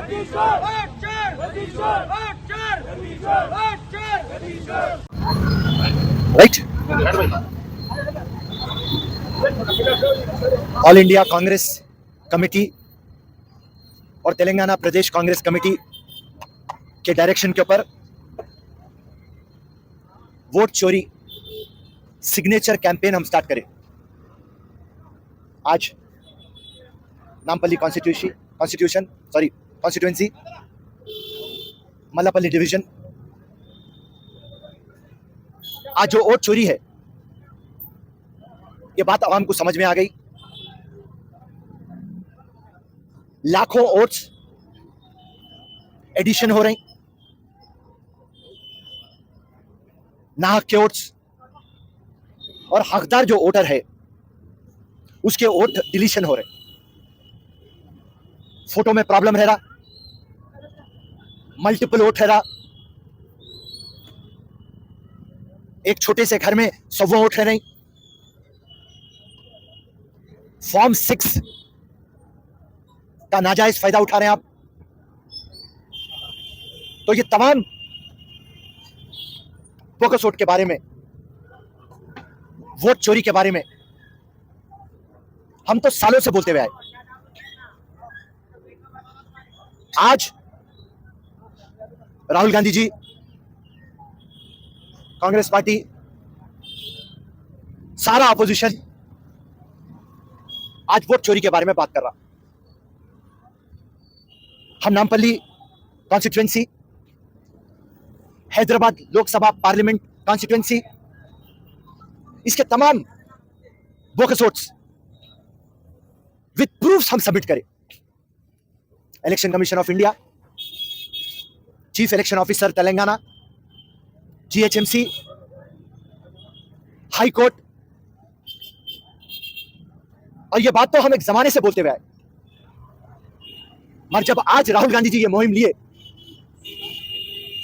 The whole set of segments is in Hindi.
Right. All India Congress committee और तेलंगाना प्रदेश कांग्रेस कमेटी के डायरेक्शन के ऊपर वोट चोरी सिग्नेचर कैंपेन हम स्टार्ट करें। आज नामपल्ली कॉन्स्टिट्यूएंसी मल्लापल्ली डिवीजन, आज जो वोट चोरी है ये बात आवाम को समझ में आ गई। लाखों वोट्स एडिशन हो रहे हैं, नाहक के वोट्स, और हकदार जो वोटर है उसके वोट डिलीशन हो रहे। फोटो में प्रॉब्लम रह रहा, मल्टीपल वोट है रहा, एक छोटे से घर में 100 वोट है नहीं, फॉर्म 6 का नाजायज फायदा उठा रहे हैं आप। तो ये तमाम बोगस वोट के बारे में, वोट चोरी के बारे में हम तो सालों से बोलते हुए आए। आज राहुल गांधी जी, कांग्रेस पार्टी, सारा अपोजिशन आज वोट चोरी के बारे में बात कर रहा। हम Nampally constituency, Hyderabad Lok Sabha parliament constituency, इसके तमाम बोगस वोट्स विद प्रूफ्स हम सबमिट करें। Election commission of India, chief election officer Telangana, GHMC, high court. और यह बात तो हम एक जमाने से बोलते हुए आए, मगर जब आज राहुल गांधी जी ये मुहिम लिए,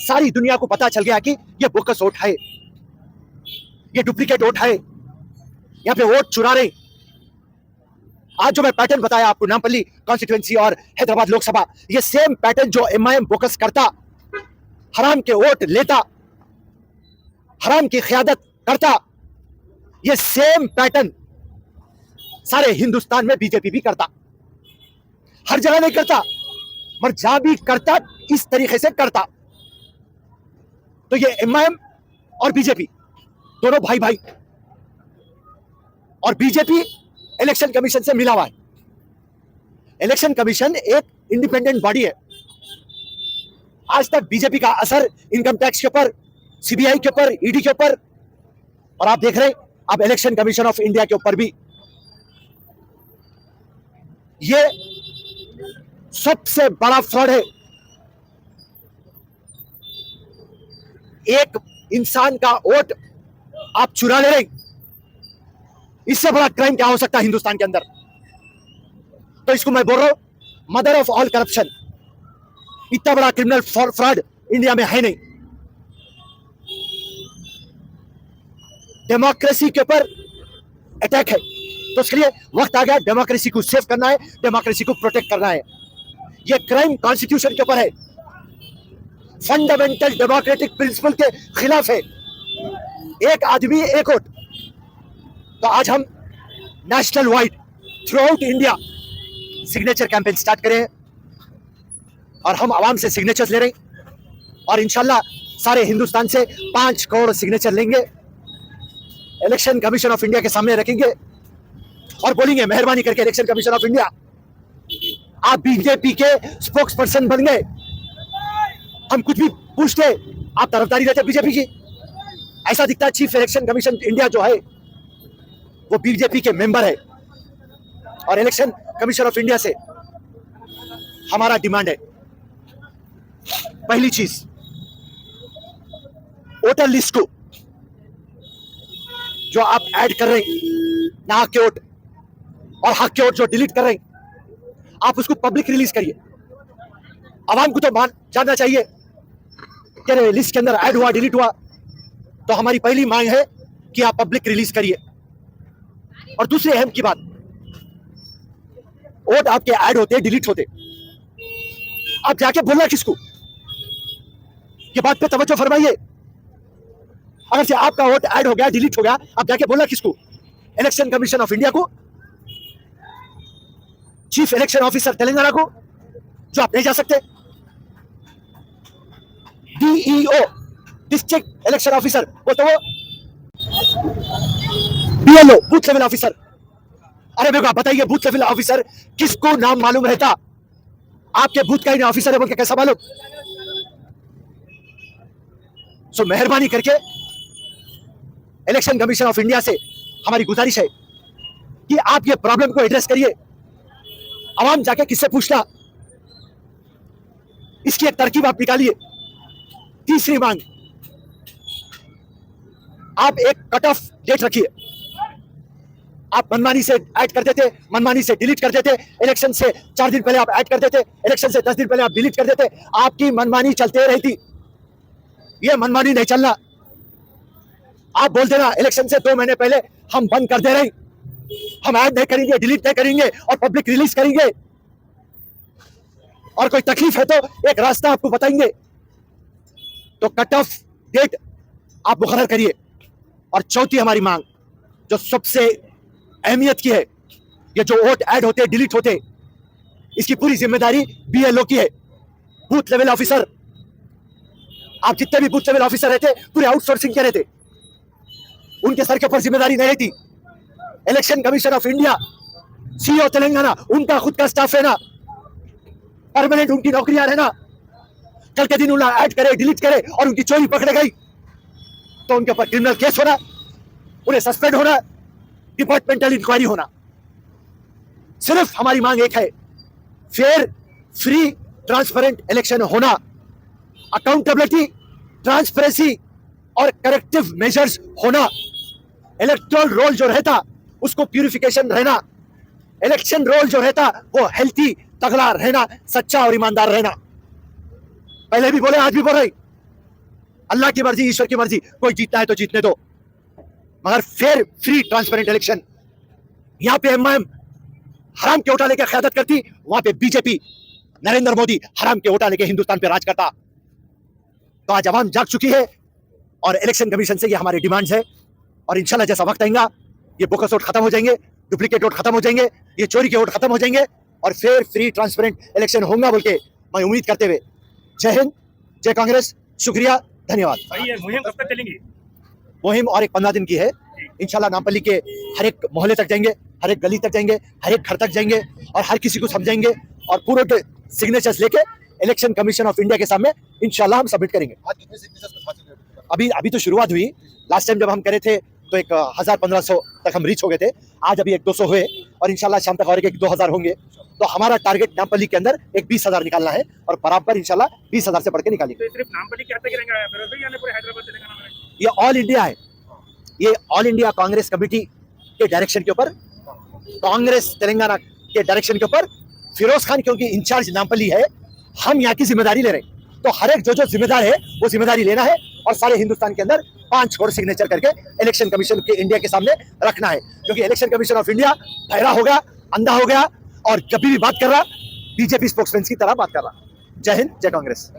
सारी दुनिया को पता चल गया कि यह बोगस वोट है, ये डुप्लीकेट वोट है, यहां पे वोट चुरा रहे। आज जो मैं पैटर्न बताया आपको, नामपल्ली कॉन्स्टिट्यूएंसी और हैदराबाद लोकसभा, ये सेम पैटर्न जो एमआईएम बोगस करता, हराम के वोट लेता, हराम की क़यादत करता, ये सेम पैटर्न सारे हिंदुस्तान में बीजेपी भी करता। हर जगह नहीं करता, मगर जहां भी करता इस तरीके से करता। तो ये एमआईएम और बीजेपी दोनों भाई भाई, और बीजेपी इलेक्शन कमीशन से मिला हुआ है। इलेक्शन कमीशन एक इंडिपेंडेंट बॉडी है। आज तक बीजेपी का असर इनकम टैक्स के ऊपर, सीबीआई के ऊपर, ईडी के ऊपर, और आप देख रहे हैं अब इलेक्शन कमीशन ऑफ इंडिया के ऊपर भी। ये सबसे बड़ा फ्रॉड है। एक इंसान का वोट आप चुरा ले रहे, इससे बड़ा क्राइम क्या हो सकता है हिंदुस्तान के अंदर। तो इसको मैं बोल रहा हूं, मदर ऑफ ऑल करप्शन। इतना बड़ा क्रिमिनल फ्रॉड इंडिया में है नहीं। डेमोक्रेसी के ऊपर अटैक है, तो इसके लिए वक्त आ गया डेमोक्रेसी को सेव करना है, डेमोक्रेसी को प्रोटेक्ट करना है। यह क्राइम कॉन्स्टिट्यूशन के ऊपर है, फंडामेंटल डेमोक्रेटिक प्रिंसिपल के खिलाफ है। एक आदमी एक वोट। तो आज हम national wide through out India signature campaign start करें, और हम आवाम से सिग्नेचर्स ले रहे हैं, और इंशाल्लाह सारे हिंदुस्तान से 5 करोड़ सिग्नेचर लेंगे, इलेक्शन कमीशन ऑफ इंडिया के सामने रखेंगे और बोलेंगे, मेहरबानी करके इलेक्शन कमीशन ऑफ इंडिया, आप बीजेपी के स्पोक्स पर्सन बन गए। हम कुछ भी पूछते, आप तरफदारी रहते बीजेपी की। ऐसा दिखता है चीफ इलेक्शन कमीशन इंडिया जो है वो बीजेपी के मेंबर है। और इलेक्शन कमीशन ऑफ इंडिया से हमारा डिमांड है, पहली चीज, वोटर लिस्ट को जो आप ऐड कर रहे हैं, नाहक के वोट और हक के वोट जो डिलीट कर रहे हैं, आप उसको पब्लिक रिलीज करिए। आवाम को तो जानना चाहिए कि लिस्ट के अंदर ऐड हुआ, डिलीट हुआ। तो हमारी पहली मांग है कि आप पब्लिक रिलीज करिए। और दूसरी अहम की बात, वोट आपके ऐड होते, डिलीट होते, आप जाके बोलना किसको? ये बात पे तवज्जो फरमाइए। अगर से आपका वोट ऐड हो गया, डिलीट हो गया, आप जाके बोलना किसको? इलेक्शन कमीशन ऑफ इंडिया को, चीफ इलेक्शन ऑफिसर तेलंगाना को, जो आप नहीं जा सकते, डीईओ डिस्ट्रिक्ट इलेक्शन ऑफिसर वो तो वो, बीएलओ बूथ लेवल ऑफिसर। अरे मेरे को आप बताइए, बूथ लेवल ऑफिसर किसको नाम मालूम रहता? आपके बूथ का ही ऑफिसर है बोल के कैसा मालूम? सो मेहरबानी करके इलेक्शन कमीशन ऑफ इंडिया से हमारी गुजारिश है कि आप ये प्रॉब्लम को एड्रेस करिए। आवाम जाके किससे पूछना, इसकी एक तरकीब आप निकालिए। तीसरी मांग, आप एक कट ऑफ डेट रखिए। आप मनमानी से ऐड कर देते, मनमानी से डिलीट कर देते, इलेक्शन से 4 दिन पहले आप ऐड कर देते, इलेक्शन से 10 दिन पहले आप डिलीट कर देते। आपकी मनमानी चलते रहती, ये मनमानी नहीं चलना। आप बोल देना इलेक्शन से 2 महीने पहले हम बंद कर दे रहे, हम ऐड नहीं करेंगे, डिलीट नहीं करेंगे और पब्लिक रिलीज करेंगे। और कोई तकलीफ है तो एक रास्ता आपको बताएंगे। तो कट ऑफ डेट आप मुकर्रर करिए। और चौथी हमारी मांग जो सबसे अहमियत की है, ये जो वोट ऐड होते डिलीट होते, इसकी पूरी जिम्मेदारी बीएलओ की है, बूथ लेवल ऑफिसर। आप जितने भी बूथ लेवल ऑफिसर रहते पूरे आउटसोर्सिंग के रहते, उनके सर के ऊपर जिम्मेदारी नहीं रहती। Election commission of India, CEO Telangana, उनका खुद का स्टाफ रहना, परमानेंट उनकी नौकरियां रहना। कल के दिन उन्हें ऐड करे, डिलीट करे और उनकी चोरी पकड़े गई तो उनके ऊपर क्रिमिनल केस होना, उन्हें सस्पेंड होना, डिपार्टमेंटल इंक्वायरी होना। सिर्फ हमारी मांग एक है, फेयर, फ्री, ट्रांसपेरेंट इलेक्शन होना, अकाउंटेबिलिटी, ट्रांसपेरेंसी और करेक्टिव मेजर्स होना। इलेक्टोरल रोल जो रहता उसको प्यूरिफिकेशन रहना, इलेक्शन रोल जो रहता वो हेल्थी, तगड़ा रहना, सच्चा और ईमानदार रहना। पहले भी बोले, आज भी बोल रहे, अल्लाह की मर्जी, ईश्वर की मर्जी, कोई जीतना है तो जीतने दो, मगर फेयर, फ्री, ट्रांसपेरेंट इलेक्शन। यहां पे एमआईएम हराम के वोटा लेकर क़यादत करती, वहां पे बीजेपी नरेंद्र मोदी हराम के वोटा लेकर हिंदुस्तान पे राज करता। तो आज आवाम जाग चुकी है और इलेक्शन कमीशन से ये हमारी डिमांड्स है। और इंशाल्लाह जैसा वक्त आएगा ये बोकस वोट खत्म हो जाएंगे, डुप्लीकेट वोट खत्म हो जाएंगे, ये चोरी के वोट खत्म हो जाएंगे और फेयर, फ्री, ट्रांसपेरेंट इलेक्शन होगा बोल के मैं उम्मीद करते हुए, जय हिंद, जय कांग्रेस, शुक्रिया, धन्यवाद। मुहिम कब तक चलेंगी? मुहिम और एक 15 दिन की है। इंशाल्लाह नामपल्ली के हर एक मोहल्ले तक जाएंगे, हर एक गली तक जाएंगे, हर एक घर तक जाएंगे और हर किसी को समझाएंगे और पूरे सिग्नेचर्स लेके इलेक्शन कमीशन ऑफ इंडिया के सामने इंशाल्लाह हम सबमिट करेंगे। आज कितने सिग्नेचर्स हासिल हुए? अभी तो शुरुआत हुई। लास्ट टाइम जब हम करे थे तो एक 1000-1500 तक हम रीच हो गए थे। आज अभी एक 200 हुए और इंशाल्लाह शाम तक और एक 2000 होंगे। तो हमारा टारगेट नामपल्ली के अंदर एक 20,000 निकालना है और बराबर इंशाल्लाह 20,000 से बढ़ के निकालेंगे। तो सिर्फ नामपल्ली के आते रहेंगे फिरोजपुर या पूरे हैदराबाद तेलंगाना में? ये ऑल इंडिया है, ये ऑल इंडिया कांग्रेस कमेटी के डायरेक्शन के ऊपर, कांग्रेस तेलंगाना के डायरेक्शन के ऊपर फिरोज खान क्योंकि इंचार्ज नामपल्ली है, हम यहाँ की जिम्मेदारी ले रहे हैं। तो हर एक जो जिम्मेदार है वो जिम्मेदारी लेना है और सारे हिंदुस्तान के अंदर 5 करोड़ सिग्नेचर करके इलेक्शन कमीशन के इंडिया के सामने रखना है। क्योंकि इलेक्शन कमीशन ऑफ इंडिया बहरा हो गया, अंधा हो गया और जब भी बात कर रहा बीजेपी स्पोक्समैन की तरह बात कर रहा। जय हिंद, जय कांग्रेस।